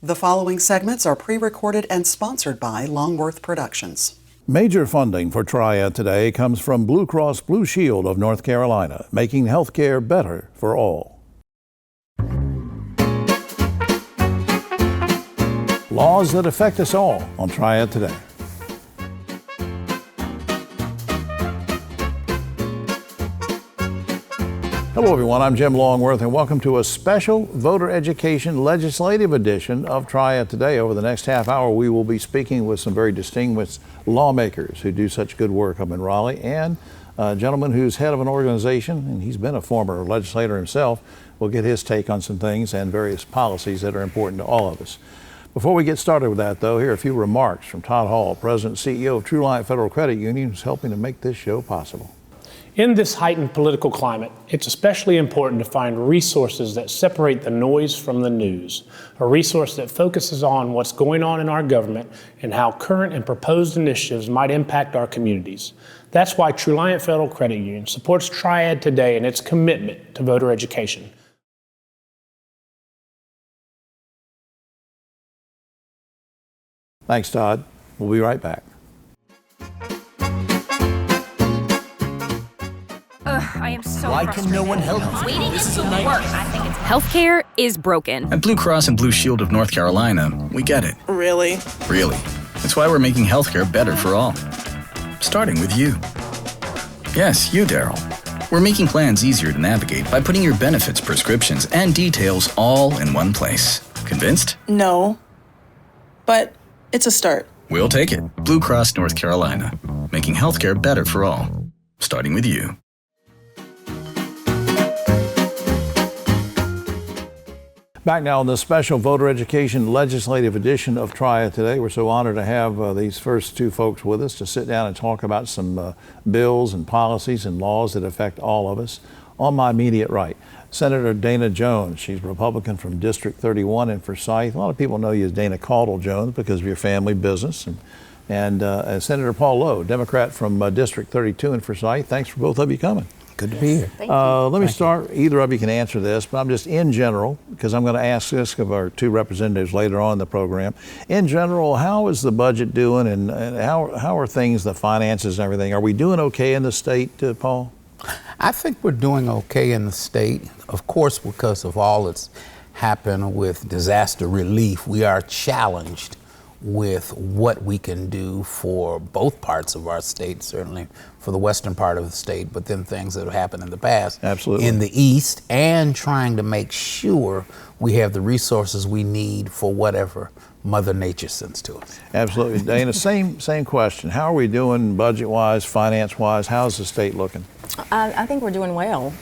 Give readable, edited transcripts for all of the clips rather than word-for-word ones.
The following segments are pre-recorded and sponsored by Longworth Productions. Major funding for Triad Today comes from Blue Cross Blue Shield of North Carolina, making healthcare better for all. Laws that affect us all on Triad Today. Hello everyone, I'm Jim Longworth and welcome to a special voter education legislative edition of Triad Today. Over the next half hour we will be speaking with some very distinguished lawmakers who do such good work up in Raleigh, and a gentleman who's head of an organization, and he's been a former legislator himself. We'll get his take on some things and various policies that are important to all of us. Before we get started with that though, here are a few remarks from Todd Hall, President and CEO of Triad Federal Credit Union, who's helping to make this show possible. In this heightened political climate, it's especially important to find resources that separate the noise from the news, a resource that focuses on what's going on in our government and how current and proposed initiatives might impact our communities. That's why Triad Federal Credit Union supports Triad Today and its commitment to voter education. Thanks, Todd. We'll be right back. I am so Why frustrated. can no one help me? Waiting is the worst. I think it's Healthcare is broken. At Blue Cross and Blue Shield of North Carolina, we get it. Really? Really. That's why we're making healthcare better for all. Starting with you. Yes, you, Daryl. We're making plans easier to navigate by putting your benefits, prescriptions, and details all in one place. Convinced? No. But it's a start. We'll take it. Blue Cross North Carolina. Making healthcare better for all. Starting with you. Back now on this special voter education legislative edition of Triad Today. We're so honored to have these first two folks with us to sit down and talk about some bills and policies and laws that affect all of us. On my immediate right, Senator Dana Jones. She's Republican from District 31 in Forsyth. A lot of people know you as Dana Caudle Jones because of your family business. And Senator Paul Lowe, Democrat from District 32 in Forsyth. Thanks for both of you coming. Good to be here. Thank you. Let me start. Either of you can answer this, but I'm just in general, because I'm going to ask this of our two representatives later on in the program. In general, how is the budget doing, and how are things, the finances and everything? Are we doing okay in the state, Paul? I think we're doing okay in the state. Of course, because of all that's happened with disaster relief, we are challenged with what we can do for both parts of our state, certainly for the western part of the state, but then things that have happened in the past. Absolutely. In the east, and trying to make sure we have the resources we need for whatever Mother Nature sends to us. Absolutely. Dana, same question. How are we doing budget-wise, finance-wise? How's the state looking? I think we're doing well.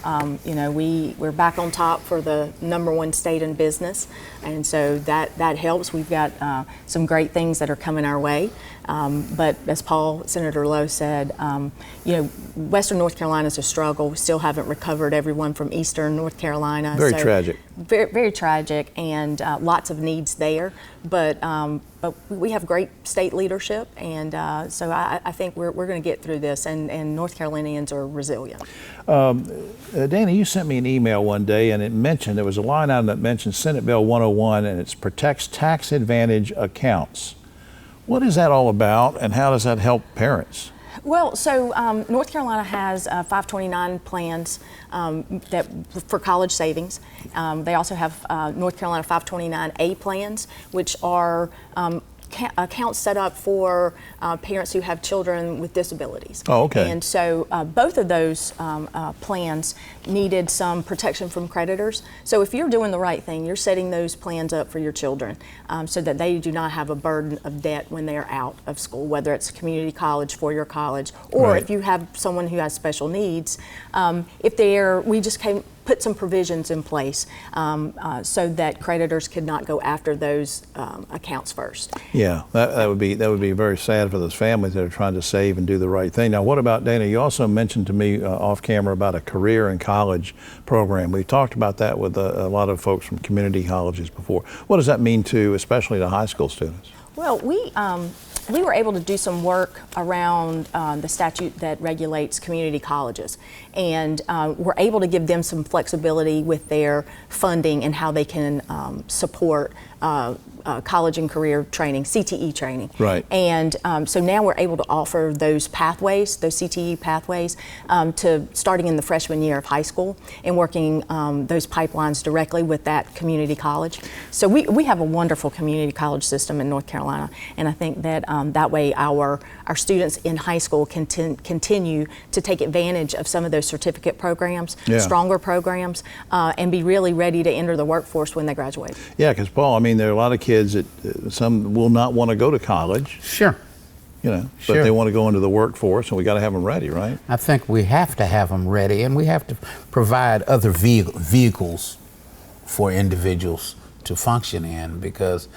We're back on top for the #1 state in business, and so that helps. We've got some great things that are coming our way. But as Senator Lowe said, Western North Carolina is a struggle. We still haven't recovered everyone from Eastern North Carolina. Very tragic. Very, very tragic, and lots of needs there. But we have great state leadership, and so I think we're going to get through this, and North Carolinians are resilient. Dana, you sent me an email one day, and there was a line item that mentioned Senate Bill 101, and it protects tax advantage accounts. What is that all about, and how does that help parents? Well, so North Carolina has 529 plans for college savings. They also have North Carolina 529A plans, which are accounts set up for parents who have children with disabilities. Oh, okay. And so both of those plans needed some protection from creditors. So if you're doing the right thing, you're setting those plans up for your children so that they do not have a burden of debt when they're out of school, whether it's community college, four-year college, or Right. if you have someone who has special needs. We just put some provisions in place so that creditors could not go after those accounts first. Yeah, that would be very sad for those families that are trying to save and do the right thing. Now, what about, Dana, you also mentioned to me off camera about a career and college program. We've talked about that with a lot of folks from community colleges before. What does that mean to, especially to high school students? Well, we were able to do some work around the statute that regulates community colleges, and we're able to give them some flexibility with their funding and how they can support college and career training, CTE training. Right. And so now we're able to offer those pathways, those CTE pathways, to starting in the freshman year of high school and working those pipelines directly with that community college. So we have a wonderful community college system in North Carolina, and I think that that way our students in high school can continue to take advantage of some of those certificate programs, stronger programs, and be really ready to enter the workforce when they graduate. Yeah, because Paul, I mean, there are a lot of kids that some will not want to go to college. Sure. You know, Sure. but they want to go into the workforce, and we got to have them ready, right? I think we have to have them ready, and we have to provide other vehicles for individuals to function in, because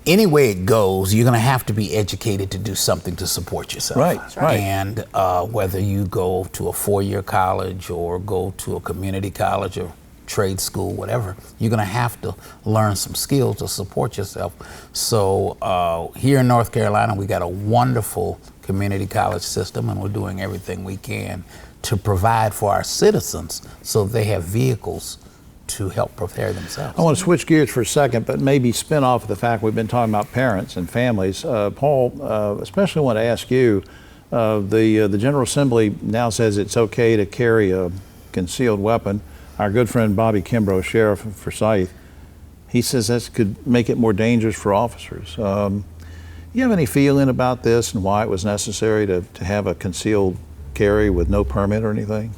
any way it goes, you're going to have to be educated to do something to support yourself. Right, right. And whether you go to a four-year college or go to a community college or trade school, whatever, you're going to have to learn some skills to support yourself. So here in North Carolina, we got a wonderful community college system, and we're doing everything we can to provide for our citizens so they have vehicles to help prepare themselves. I want to switch gears for a second, but maybe spin off the fact we've been talking about parents and families. Paul, especially want to ask you, the General Assembly now says it's okay to carry a concealed weapon. Our good friend Bobby Kimbrough, Sheriff of Forsyth, he says this could make it more dangerous for officers. You have any feeling about this and why it was necessary to have a concealed carry with no permit or anything?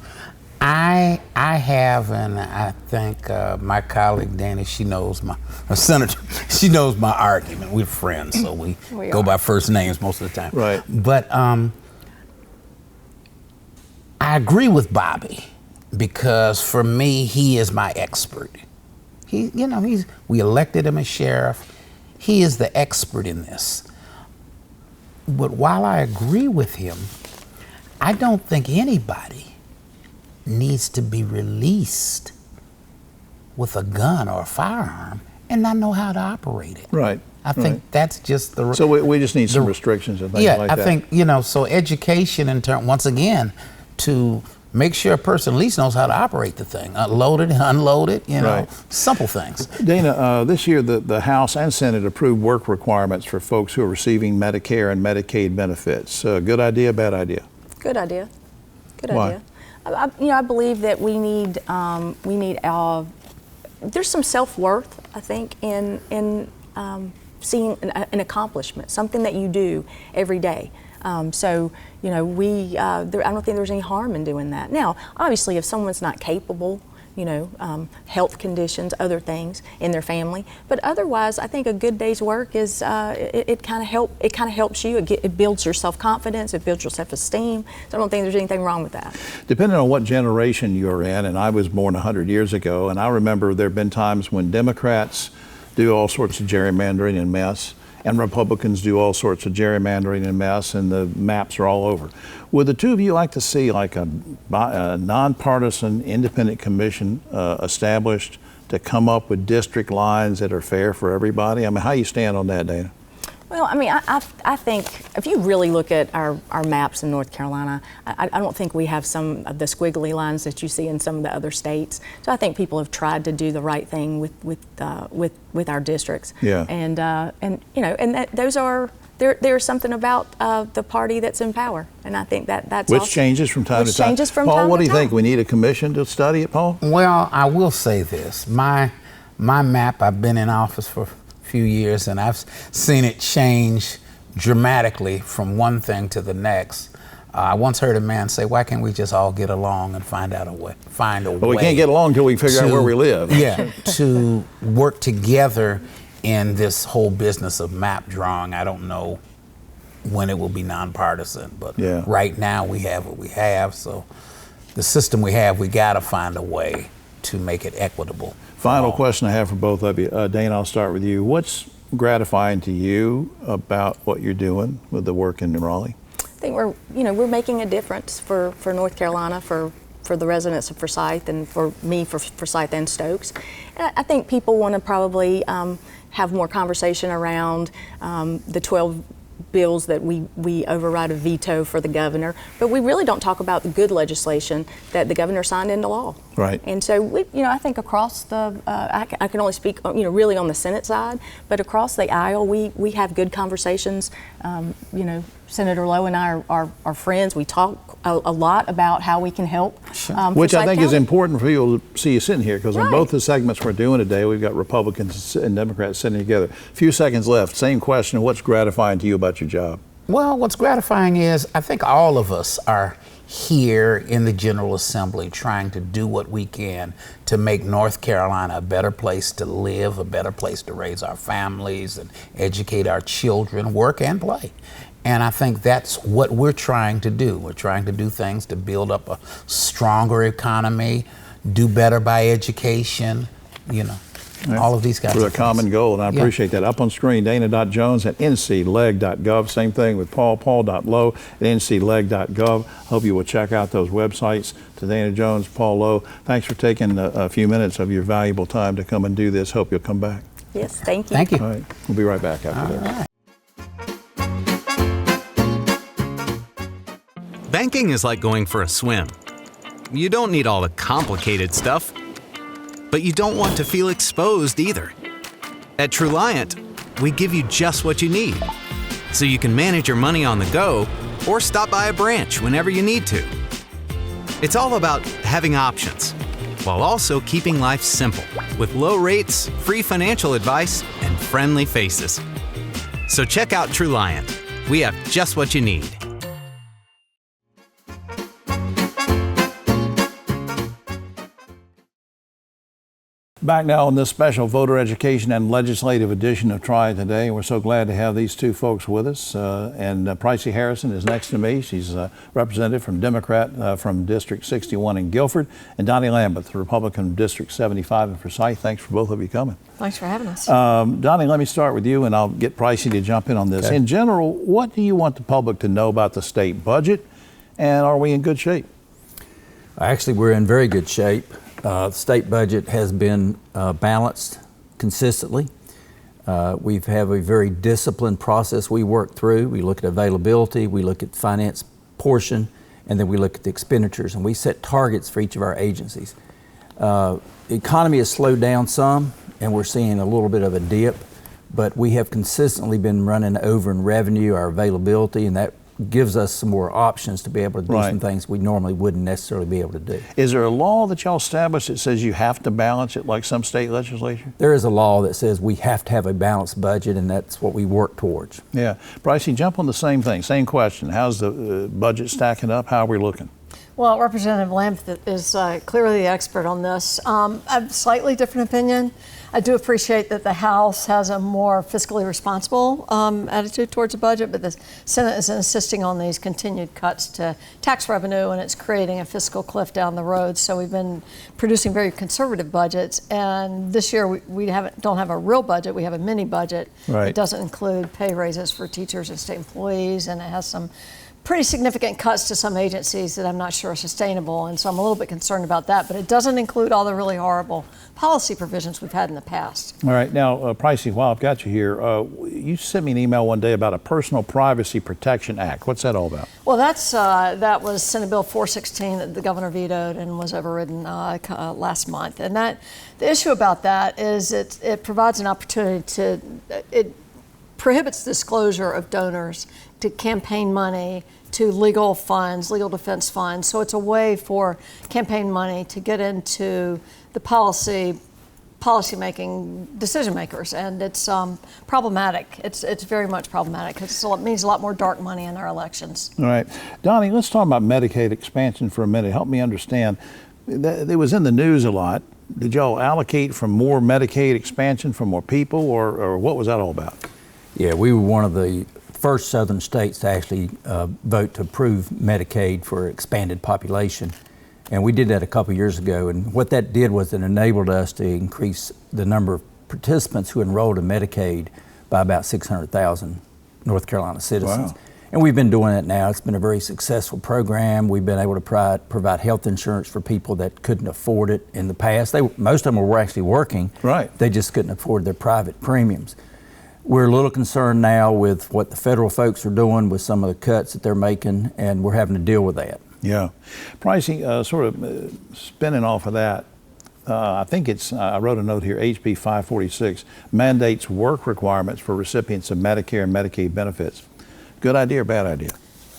I have, and I think my colleague Dana, she knows my senator. She knows my argument. We're friends, so we go by first names most of the time. Right. But I agree with Bobby, because for me, he is my expert. We elected him as sheriff. He is the expert in this. But while I agree with him, I don't think anybody needs to be released with a gun or a firearm and not know how to operate it. Right. I think that's just the... So we just need some restrictions and things like that. Yeah, I think, so education in turn, once again, to make sure a person at least knows how to operate the thing, load it, unload it, Right. simple things. Dana, this year the House and Senate approved work requirements for folks who are receiving Medicare and Medicaid benefits. Good idea, bad idea? Good idea. Good Why? idea. I believe that we need there's some self-worth, I think, in seeing an accomplishment, something that you do every day. I don't think there's any harm in doing that. Now, obviously, if someone's not capable, health conditions, other things in their family, but otherwise, I think a good day's work is it kind of helps you. It builds your self-confidence. It builds your self-esteem. So I don't think there's anything wrong with that. Depending on what generation you're in, and I was born 100 years ago, and I remember there have been times when Democrats do all sorts of gerrymandering and mess, and Republicans do all sorts of gerrymandering and mess, and the maps are all over. Would the two of you like to see like a nonpartisan independent commission established to come up with district lines that are fair for everybody? I mean, how you stand on that, Dana? Well, I mean, I think if you really look at our maps in North Carolina, I don't think we have some of the squiggly lines that you see in some of the other states. So I think people have tried to do the right thing with our districts. Yeah. There's something about the party that's in power, and I think that's Which also, changes from time to time. Changes from Paul, time what to do you time. think? We need a commission to study it, Paul? Well, I will say this. My map, I've been in office for few years, and I've seen it change dramatically from one thing to the next. I once heard a man say, "Why can't we just all get along and find a way?" But we can't get along until we figure out where we live. Yeah, to work together in this whole business of map drawing. I don't know when it will be nonpartisan, but right now we have what we have. So the system we have, we got to find a way to make it equitable. Final question I have for both of you. Dana, I'll start with you. What's gratifying to you about what you're doing with the work in Raleigh? I think we're making a difference for North Carolina, for the residents of Forsyth, and for me, for Forsyth and Stokes. And I think people want to probably have more conversation around the 12 bills that we override a veto for the governor, but we really don't talk about the good legislation that the governor signed into law. Right. And so, I think across the, I can only speak, really on the Senate side, but across the aisle, we have good conversations. Senator Lowe and I are friends. We talk a lot about how we can help. Which I think is important for people to see you sitting here, because on both the segments we're doing today, we've got Republicans and Democrats sitting together. A few seconds left. Same question. What's gratifying to you about your job? Well, what's gratifying is I think all of us are here in the General Assembly trying to do what we can to make North Carolina a better place to live, a better place to raise our families and educate our children, work and play. And I think that's what we're trying to do. We're trying to do things to build up a stronger economy, do better by education, all of these guys. With a common goal, and I appreciate that. Up on screen, Dana.Jones at ncleg.gov. Same thing with Paul.Lowe at ncleg.gov. Hope you will check out those websites. To Dana Jones, Paul Lowe, thanks for taking a few minutes of your valuable time to come and do this. Hope you'll come back. Yes, thank you. Thank you. All right, we'll be right back after this. Right. Banking is like going for a swim. You don't need all the complicated stuff, but you don't want to feel exposed either. At Truliant, we give you just what you need, so you can manage your money on the go or stop by a branch whenever you need to. It's all about having options, while also keeping life simple with low rates, free financial advice, and friendly faces. So check out Truliant. We have just what you need. Back now on this special voter education and legislative edition of Triad Today. We're so glad to have these two folks with us. And Pricey Harrison is next to me. She's a representative from Democrat from District 61 in Guilford. And Donnie Lambeth, the Republican from District 75 in Forsyth. Thanks for both of you coming. Thanks for having us. Donnie, let me start with you, and I'll get Pricey to jump in on this. Okay. In general, what do you want the public to know about the state budget, and are we in good shape? Actually, we're in very good shape. The state budget has been balanced consistently. We have a very disciplined process we work through. We look at availability, we look at finance portion, and then we look at the expenditures, and we set targets for each of our agencies. The economy has slowed down some, and we're seeing a little bit of a dip, but we have consistently been running over in revenue, our availability, and that gives us some more options to be able to do some things we normally wouldn't necessarily be able to do. Is there a law that y'all established that says you have to balance it like some state legislature? There is a law that says we have to have a balanced budget, and that's what we work towards. Yeah. Pricey, jump on the same thing, same question. How's the budget stacking up? How are we looking? Well, Representative Lambeth is clearly the expert on this. I have a slightly different opinion. I do appreciate that the House has a more fiscally responsible attitude towards the budget, but the Senate is insisting on these continued cuts to tax revenue, and it's creating a fiscal cliff down the road. So we've been producing very conservative budgets, and this year we don't have a real budget. We have a mini budget. Right. It doesn't include pay raises for teachers and state employees, and it has some pretty significant cuts to some agencies that I'm not sure are sustainable, and so I'm a little bit concerned about that, but it doesn't include all the really horrible policy provisions we've had in the past. All right, now, Pricey, while I've got you here, you sent me an email one day about a Personal Privacy Protection Act. What's that all about? Well, that was Senate Bill 416 that the governor vetoed and was overridden last month, and the issue about that is it provides an opportunity it prohibits disclosure of donors to campaign money, to legal funds, legal defense funds. So it's a way for campaign money to get into the policy-making decision makers, and it's problematic. It's very much problematic because it means a lot more dark money in our elections. All right. Donnie, let's talk about Medicaid expansion for a minute. Help me understand. It was in the news a lot. Did y'all allocate for more Medicaid expansion for more people, or what was that all about? Yeah, we were one of the first southern states to actually vote to approve Medicaid for expanded population. And we did that a couple years ago. And what that did was it enabled us to increase the number of participants who enrolled in Medicaid by about 600,000 North Carolina citizens. Wow. And we've been doing it now. It's been a very successful program. We've been able to provide health insurance for people that couldn't afford it in the past. Most of them were actually working. Right. They just couldn't afford their private premiums. We're a little concerned now with what the federal folks are doing with some of the cuts that they're making, and we're having to deal with that. Yeah. Pricey, sort of spinning off of that, I think I wrote a note here, HB 546 mandates work requirements for recipients of Medicare and Medicaid benefits. Good idea or bad idea?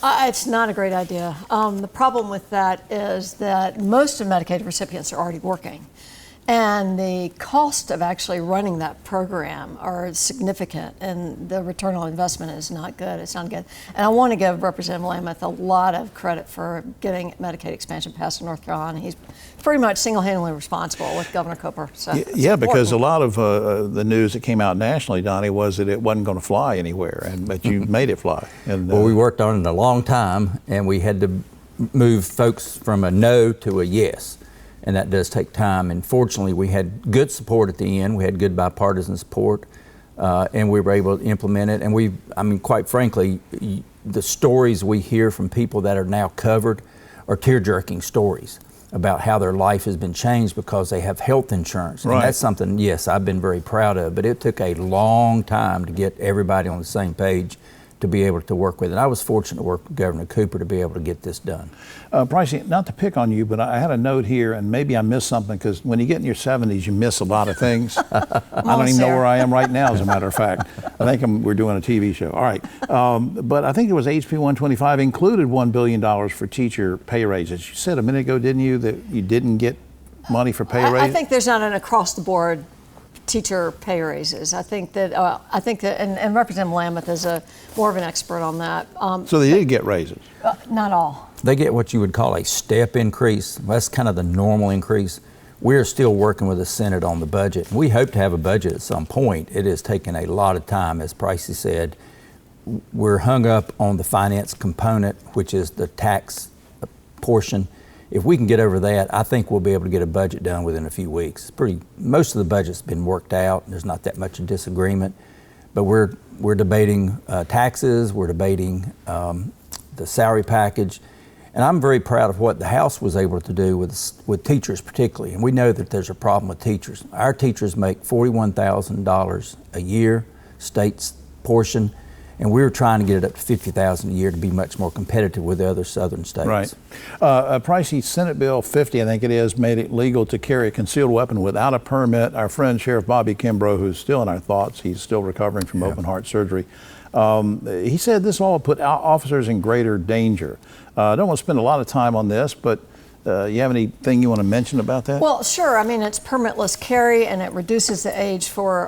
It's not a great idea. The problem with that is that most of Medicaid recipients are already working. And the cost of actually running that program are significant, and the return on investment is not good. It's not good. And I want to give Representative Lameth a lot of credit for getting Medicaid expansion passed in North Carolina. He's pretty much single-handedly responsible with Governor Cooper. So yeah, because a lot of the news that came out nationally, Donnie, was that it wasn't going to fly anywhere, but you made it fly. And, well, we worked on it a long time, and we had to move folks from a no to a yes. And that does take time. And fortunately, we had good support at the end. We had good bipartisan support, and we were able to implement it. And quite frankly, the stories we hear from people that are now covered are tear-jerking stories about how their life has been changed because they have health insurance. Right. And that's something, yes, I've been very proud of, but it took a long time to get everybody on the same page to be able to work with it. I was fortunate to work with Governor Cooper to be able to get this done. Pricey, not to pick on you, but I had a note here, and maybe I missed something, because when you get in your 70s, you miss a lot of things. I don't even know where I am right now, as a matter of fact. I think we're doing a TV show. All right. But I think it was HB 125 included $1 billion for teacher pay raises. You said a minute ago, didn't you, that you didn't get money for pay raises? I think there's not an across-the-board teacher pay raises. I think that, and Representative Lameth is more of an expert on that. So they did get raises? Not all. They get what you would call a step increase. That's kind of the normal increase. We're still working with the Senate on the budget. We hope to have a budget at some point. It has taken a lot of time, as Pricey said. We're hung up on the finance component, which is the tax portion. If we can get over that, I think we'll be able to get a budget done within a few weeks. Most of the budget's been worked out. There's not that much disagreement, but we're debating taxes. We're debating the salary package, and I'm very proud of what the House was able to do with teachers particularly. And we know that there's a problem with teachers. Our teachers make $41,000 a year, state's portion. And we were trying to get it up to $50,000 a year to be much more competitive with the other southern states. Right. Pricey, Senate Bill 50, I think it is, made it legal to carry a concealed weapon without a permit. Our friend Sheriff Bobby Kimbrough, who's still in our thoughts, he's still recovering from open heart surgery. He said this all put officers in greater danger. I don't want to spend a lot of time on this, but you have anything you want to mention about that? Well, sure. I mean, it's permitless carry, and it reduces the age for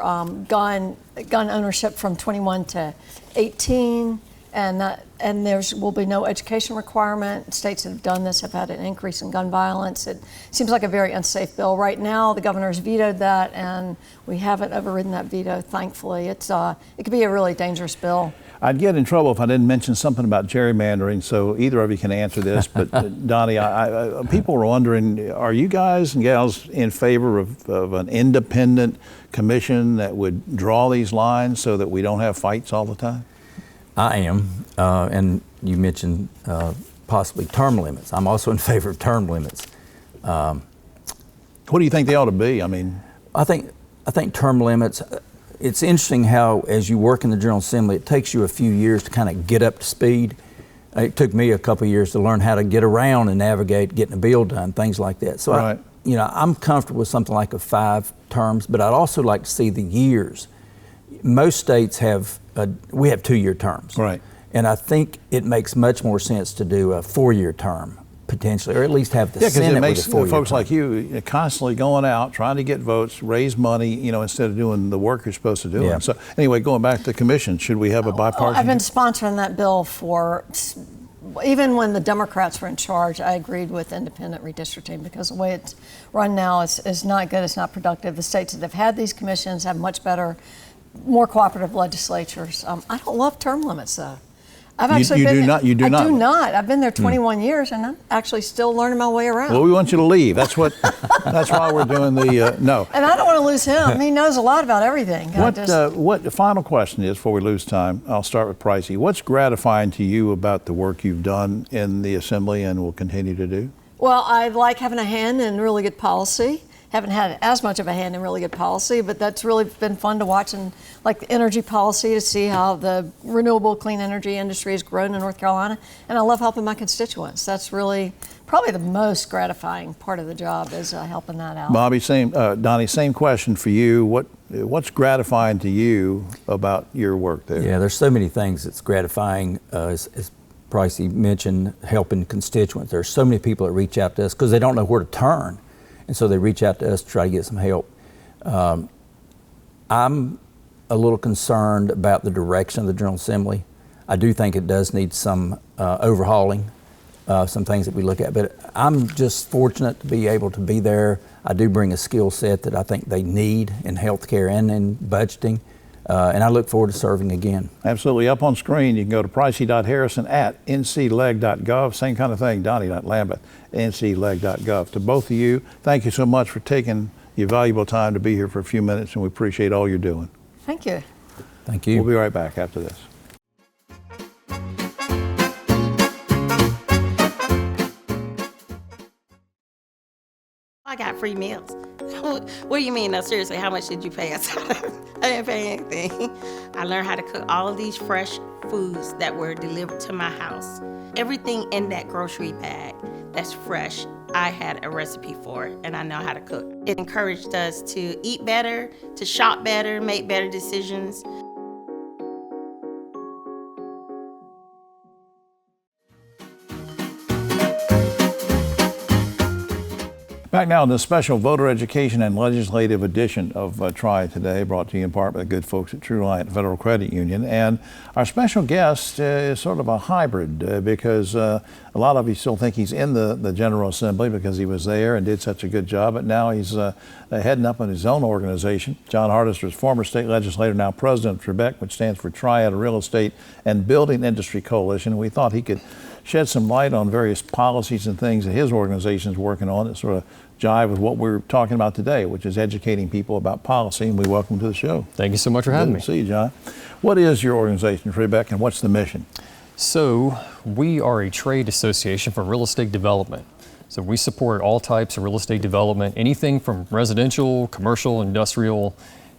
gun ownership from 21 to 18, and there will be no education requirement. States that have done this have had an increase in gun violence. It seems like a very unsafe bill. Right now, the governor's vetoed that, and we haven't overridden that veto, thankfully. It could be a really dangerous bill. I'd get in trouble if I didn't mention something about gerrymandering, so either of you can answer this. But Donnie, people were wondering, are you guys and gals in favor of an independent commission that would draw these lines so that we don't have fights all the time? I am, and you mentioned possibly term limits. I'm also in favor of term limits. What do you think they ought to be? I think term limits. It's interesting how, as you work in the General Assembly, it takes you a few years to kind of get up to speed. It took me a couple of years to learn how to get around and navigate getting a bill done, things like that. So, right. I'm comfortable with something like 5 terms, but I'd also like to see the years. Most states we have 2-year terms. Right. And I think it makes much more sense to do a 4-year term, potentially, or at least have the Senate with a 4-year term. Yeah, because it makes folks like you constantly going out, trying to get votes, raise money, instead of doing the work you're supposed to do. Yeah. So anyway, going back to the commission, should we have a bipartisan? I've been sponsoring that bill even when the Democrats were in charge. I agreed with independent redistricting because the way it's run now is not good. It's not productive. The states that have had these commissions have much better, more cooperative legislatures. I don't love term limits, though. You do not? I do not. I've been there 21 years, and I'm actually still learning my way around. Well, we want you to leave. That's why we're doing the no. And I don't want to lose him. He knows a lot about everything. What the final question is, before we lose time, I'll start with Pricey. What's gratifying to you about the work you've done in the Assembly and will continue to do? Well, I like having a hand in really good policy, haven't had as much of a hand in really good policy, but that's really been fun to watch, and like the energy policy, to see how the renewable clean energy industry has grown in North Carolina. And I love helping my constituents. That's really probably the most gratifying part of the job, is helping that out. Bobby, Donnie, same question for you. What's gratifying to you about your work there? Yeah, there's so many things that's gratifying. As Pricey mentioned, helping constituents. There's so many people that reach out to us because they don't know where to turn, and so they reach out to us to try to get some help. I'm a little concerned about the direction of the General Assembly. I do think it does need some overhauling, some things that we look at, but I'm just fortunate to be able to be there. I do bring a skill set that I think they need in healthcare and in budgeting. And I look forward to serving again. Absolutely. Up on screen, you can go to pricey.harrison@ncleg.gov. Same kind of thing, Donnie.Lambeth, ncleg.gov. To both of you, thank you so much for taking your valuable time to be here for a few minutes, and we appreciate all you're doing. Thank you. Thank you. We'll be right back after this. I got free meals. What do you mean? No, seriously, how much did you pay us? I didn't pay anything. I learned how to cook all of these fresh foods that were delivered to my house. Everything in that grocery bag that's fresh, I had a recipe for it, and I know how to cook. It encouraged us to eat better, to shop better, make better decisions. Back now in the special voter education and legislative edition of Triad Today, brought to you in part by the good folks at Triad Federal Credit Union. And our special guest is sort of a hybrid because a lot of you still think he's in the General Assembly because he was there and did such a good job, but now he's heading up in his own organization. John Hardister is former state legislator, now president of TREBEC, which stands for Triad Real Estate and Building Industry Coalition. We thought he could shed some light on various policies and things that his organization is working on that sort of jive with what we're talking about today, which is educating people about policy, and we welcome him to the show. Thank you so much for having me. Good to see you, John. What is your organization, TREBEC, and what's the mission? So we are a trade association for real estate development. So we support all types of real estate development, anything from residential, commercial, industrial,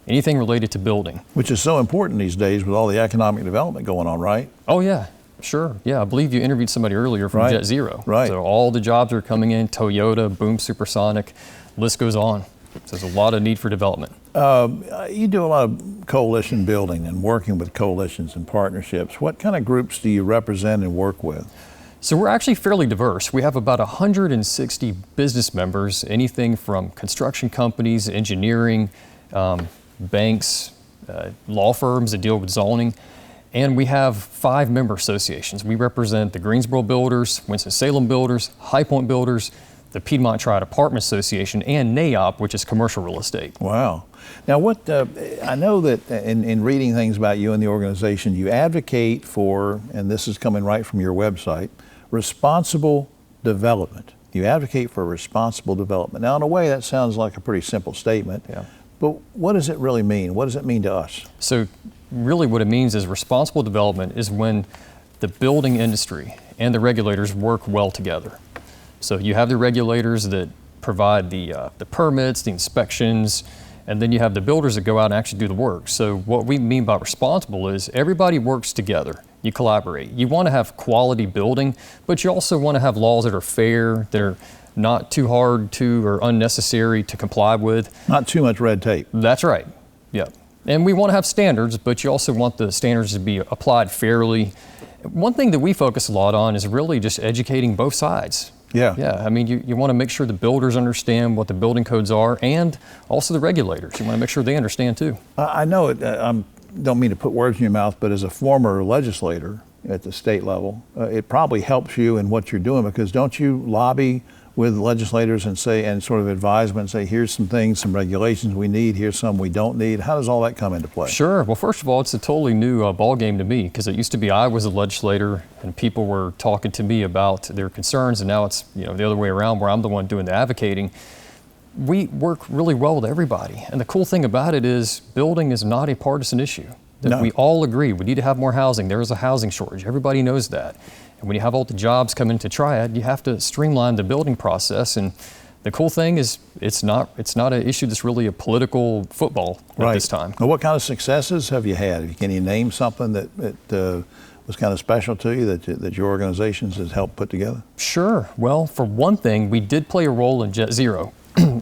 anything related to building. Which is so important these days with all the economic development going on, right? Oh yeah, sure. Yeah, I believe you interviewed somebody earlier from Jet Zero. Right. So all the jobs are coming in, Toyota, Boom Supersonic, list goes on. So there's a lot of need for development. You do a lot of coalition building and working with coalitions and partnerships. What kind of groups do you represent and work with? So we're actually fairly diverse. We have about 160 business members, anything from construction companies, engineering, banks, law firms that deal with zoning. And we have 5 member associations. We represent the Greensboro Builders, Winston-Salem Builders, High Point Builders, the Piedmont Triad Apartment Association, and NAIOP, which is commercial real estate. Wow. Now, I know that in reading things about you and the organization, you advocate for, and this is coming right from your website, responsible development. You advocate for responsible development. Now, in a way, that sounds like a pretty simple statement. Yeah. But what does it really mean? What does it mean to us? So really what it means is responsible development is when the building industry and the regulators work well together. So you have the regulators that provide the permits, the inspections, and then you have the builders that go out and actually do the work. So what we mean by responsible is everybody works together. You collaborate. You want to have quality building, but you also want to have laws that are fair, that are not too hard to or unnecessary to comply with. Not too much red tape. That's right. Yeah. And we want to have standards, but you also want the standards to be applied fairly. One thing that we focus a lot on is really just educating both sides. Yeah. Yeah. I mean, you want to make sure the builders understand what the building codes are, and also the regulators. You want to make sure they understand too. I know it. I don't mean to put words in your mouth, but as a former legislator at the state level, it probably helps you in what you're doing, because don't you lobby with legislators and say, and sort of advise them and say, here's some things, some regulations we need, here's some we don't need? How does all that come into play? Sure. Well, first of all, it's a totally new ball game to me, because it used to be I was a legislator and people were talking to me about their concerns, and now it's the other way around, where I'm the one doing the advocating. We work really well with everybody, and the cool thing about it is building is not a partisan issue. That we all agree we need to have more housing. There is a housing shortage. Everybody knows that. And when you have all the jobs come into Triad, you have to streamline the building process, and the cool thing is it's not an issue that's really a political football at this time. Well, what kind of successes have you had? Can you name something that was kind of special to you that your organizations has helped put together? Sure. Well, for one thing, we did play a role in Jet Zero.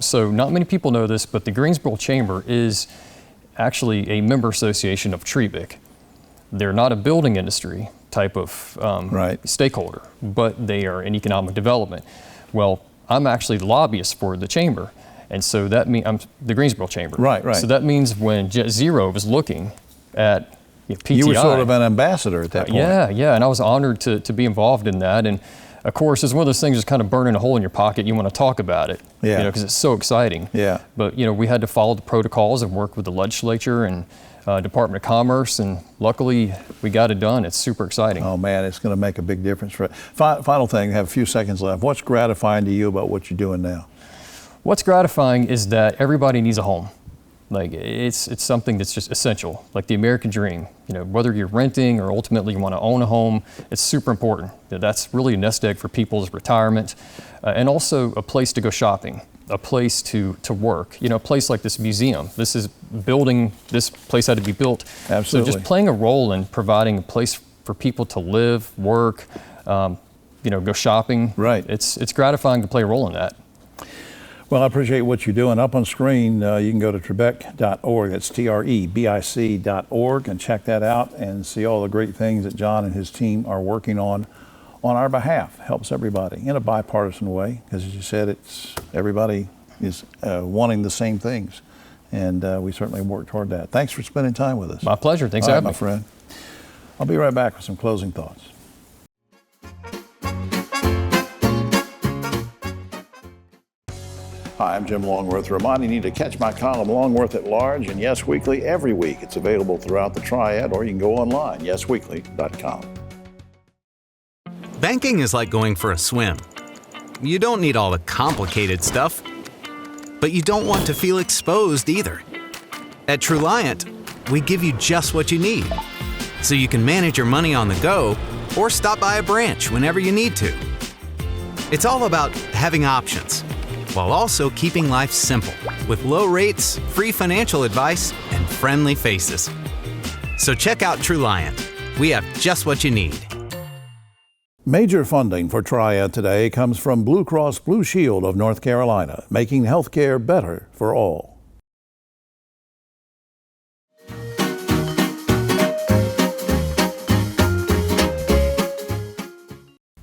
So not many people know this, but the Greensboro Chamber is actually a member association of Triad. They're not a building industry type of stakeholder, but they are in economic development. Well, I'm actually the lobbyist for the chamber, and so that means I'm the Greensboro Chamber. Right. So that means when Jet Zero was looking at PTI, you were sort of an ambassador at that point. Yeah, and I was honored to be involved in that. And of course, it's one of those things that's kind of burning a hole in your pocket. You want to talk about it, because it's so exciting. Yeah. But we had to follow the protocols and work with the legislature and Department of Commerce, and luckily we got it done. It's super exciting. Oh man, it's going to make a big difference for it. Final thing, I have a few seconds left. What's gratifying to you about what you're doing now? What's gratifying is that everybody needs a home. Like it's something that's just essential, like the American dream. Whether you're renting or ultimately you want to own a home, it's super important. That's really a nest egg for people's retirement, and also a place to go shopping, a place to work. A place like this museum. This place had to be built. Absolutely. So just playing a role in providing a place for people to live, work, go shopping. Right. It's gratifying to play a role in that. Well, I appreciate what you're doing. Up on screen, you can go to Trebec.org. That's TREBIC.org, and check that out and see all the great things that John and his team are working on our behalf. Helps everybody in a bipartisan way, because as you said, everybody is wanting the same things, and we certainly work toward that. Thanks for spending time with us. My pleasure. Thanks for having me. My friend. I'll be right back with some closing thoughts. Hi, I'm Jim Longworth, reminding you to catch my column Longworth at Large and Yes Weekly every week. It's available throughout the Triad, or you can go online, yesweekly.com. Banking is like going for a swim. You don't need all the complicated stuff, but you don't want to feel exposed either. At Truliant, we give you just what you need, so you can manage your money on the go or stop by a branch whenever you need to. It's all about having options, while also keeping life simple with low rates, free financial advice, and friendly faces. So check out Truliant. We have just what you need. Major funding for Triad Today comes from Blue Cross Blue Shield of North Carolina, making healthcare better for all.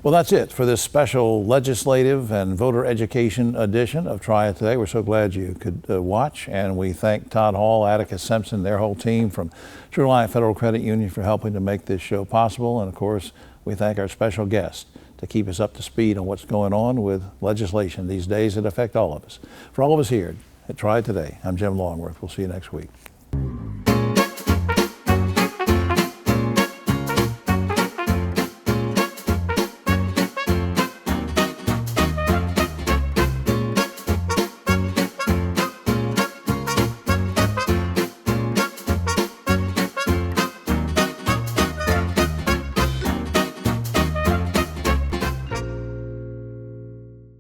Well, that's it for this special legislative and voter education edition of Triad Today. We're so glad you could watch, and we thank Todd Hall, Atticus Simpson, their whole team from Truliant Federal Credit Union for helping to make this show possible. And of course, we thank our special guest to keep us up to speed on what's going on with legislation these days that affect all of us. For all of us here at Triad Today, I'm Jim Longworth. We'll see you next week.